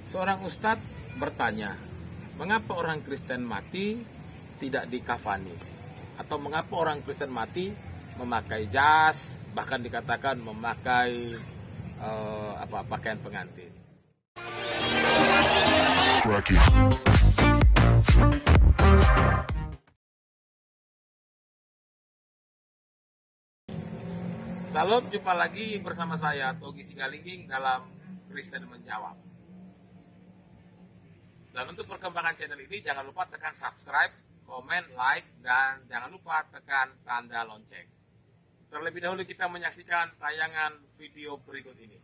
Seorang ustadz bertanya, mengapa orang Kristen mati tidak dikafani? Atau mengapa orang Kristen mati memakai jas, bahkan dikatakan memakai pakaian pengantin? Salam, jumpa lagi bersama saya Togi Singalingging dalam Kristen Menjawab. Dan untuk perkembangan channel ini jangan lupa tekan subscribe, komen, like, dan jangan lupa tekan tanda lonceng. Terlebih dahulu kita menyaksikan tayangan video berikut ini.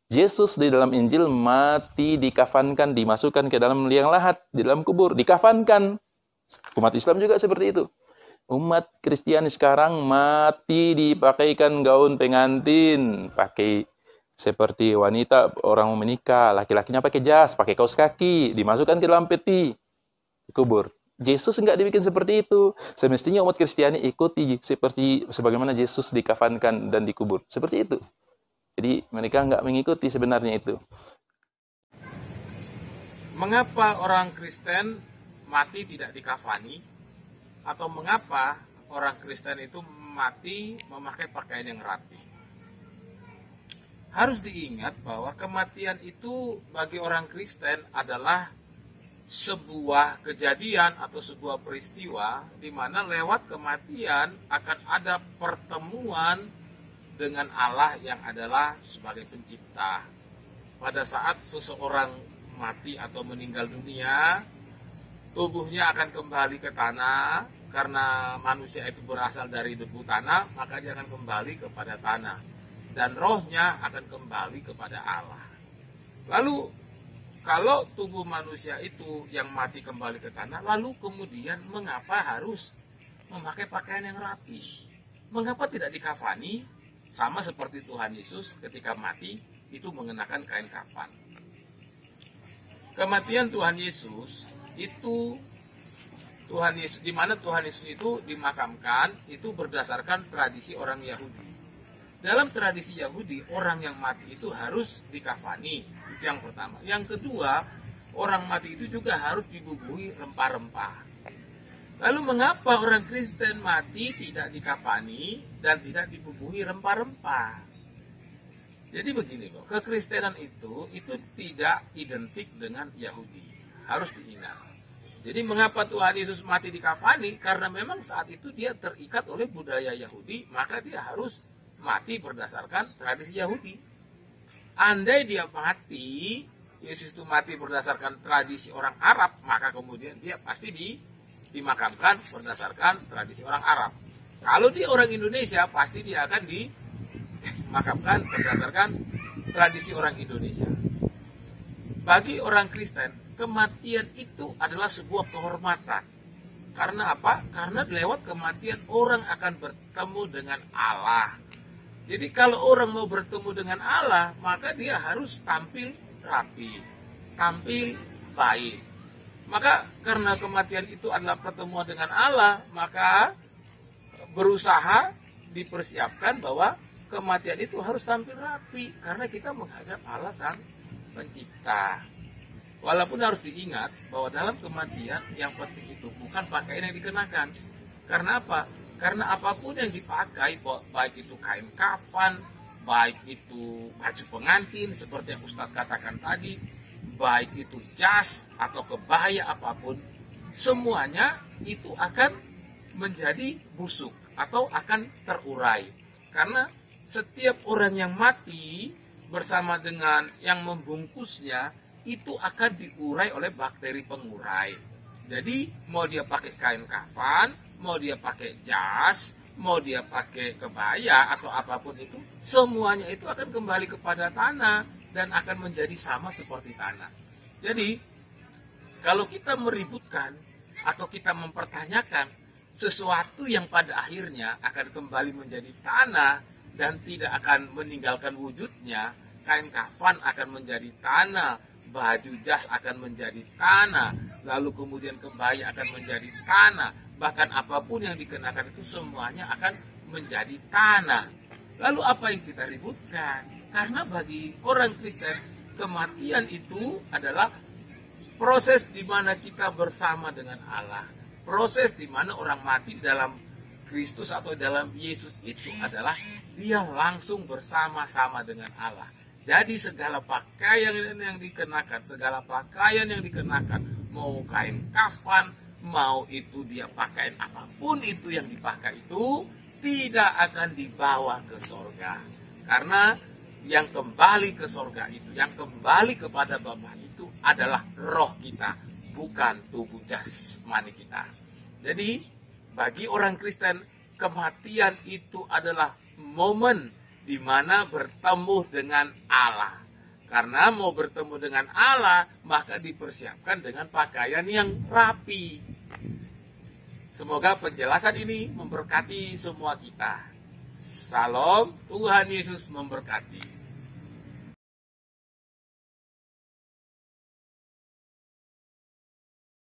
Yesus di dalam Injil mati, dikafankan, dimasukkan ke dalam liang lahat, di dalam kubur, dikafankan. Umat Islam juga seperti itu. Umat Kristiani sekarang mati dipakaikan gaun pengantin, pakai seperti wanita orang mau menikah, laki-lakinya pakai jas, pakai kaos kaki, dimasukkan ke dalam peti, dikubur. Yesus enggak dibikin seperti itu. Semestinya umat Kristiani ikuti sebagaimana Yesus dikafankan dan dikubur. Seperti itu. Jadi mereka enggak mengikuti sebenarnya itu. Mengapa orang Kristen mati tidak dikafani? Atau mengapa orang Kristen itu mati memakai pakaian yang rapi? Harus diingat bahwa kematian itu bagi orang Kristen adalah sebuah kejadian atau sebuah peristiwa di mana lewat kematian akan ada pertemuan dengan Allah yang adalah sebagai pencipta. Pada saat seseorang mati atau meninggal dunia, tubuhnya akan kembali ke tanah, karena manusia itu berasal dari debu tanah, maka dia akan kembali kepada tanah. Dan rohnya akan kembali kepada Allah. Lalu, kalau tubuh manusia itu yang mati kembali ke tanah, lalu kemudian mengapa harus memakai pakaian yang rapi? Mengapa tidak dikafani? Sama seperti Tuhan Yesus ketika mati, itu mengenakan kain kafan. Kematian Tuhan Yesus itu di mana Tuhan Yesus itu dimakamkan itu berdasarkan tradisi orang Yahudi. Dalam tradisi Yahudi, orang yang mati itu harus dikafani. Itu yang pertama. Yang kedua, orang mati itu juga harus dibubuhi rempah-rempah. Lalu mengapa orang Kristen mati tidak dikafani dan tidak dibubuhi rempah-rempah? Jadi begini loh, kekristenan itu tidak identik dengan Yahudi. Harus diingat. Jadi mengapa Tuhan Yesus mati dikafani? Karena memang saat itu dia terikat oleh budaya Yahudi, maka dia harus mati berdasarkan tradisi Yahudi. Andai dia mati, Yesus itu mati berdasarkan tradisi orang Arab, maka kemudian dia pasti dimakamkan berdasarkan tradisi orang Arab. Kalau dia orang Indonesia, pasti dia akan dimakamkan berdasarkan tradisi orang Indonesia. Bagi orang Kristen, kematian itu adalah sebuah kehormatan. Karena apa? Karena lewat kematian orang akan bertemu dengan Allah. Jadi kalau orang mau bertemu dengan Allah, maka dia harus tampil rapi, tampil baik. Maka karena kematian itu adalah pertemuan dengan Allah, maka berusaha dipersiapkan bahwa kematian itu harus tampil rapi. Karena kita menghadap Allah Sang Pencipta. Walaupun harus diingat bahwa dalam kematian yang penting itu bukan pakaian yang dikenakan. Karena apa? Karena apapun yang dipakai, baik itu kain kafan, baik itu baju pengantin seperti yang Ustadz katakan tadi, baik itu jas atau kebaya apapun, semuanya itu akan menjadi busuk atau akan terurai. Karena setiap orang yang mati bersama dengan yang membungkusnya itu akan diurai oleh bakteri pengurai. Jadi mau dia pakai kain kafan, mau dia pakai jas, mau dia pakai kebaya atau apapun itu, semuanya itu akan kembali kepada tanah dan akan menjadi sama seperti tanah. Jadi, kalau kita meributkan atau kita mempertanyakan sesuatu yang pada akhirnya akan kembali menjadi tanah dan tidak akan meninggalkan wujudnya, kain kafan akan menjadi tanah, baju jas akan menjadi tanah, lalu kemudian kebaya akan menjadi tanah, bahkan apapun yang dikenakan itu semuanya akan menjadi tanah. Lalu apa yang kita ributkan? Karena bagi orang Kristen kematian itu adalah proses di mana kita bersama dengan Allah. Proses di mana orang mati dalam Kristus atau dalam Yesus itu adalah dia langsung bersama-sama dengan Allah. Jadi segala pakaian yang dikenakan, mau kain kafan, mau itu dia pakaian apapun itu yang dipakai itu tidak akan dibawa ke sorga. Karena yang kembali ke sorga itu, yang kembali kepada Bapa itu adalah roh kita, bukan tubuh jasmani kita. Jadi bagi orang Kristen, kematian itu adalah momen di mana bertemu dengan Allah. Karena mau bertemu dengan Allah, maka dipersiapkan dengan pakaian yang rapi. Semoga penjelasan ini memberkati semua kita. Salam, Tuhan Yesus memberkati.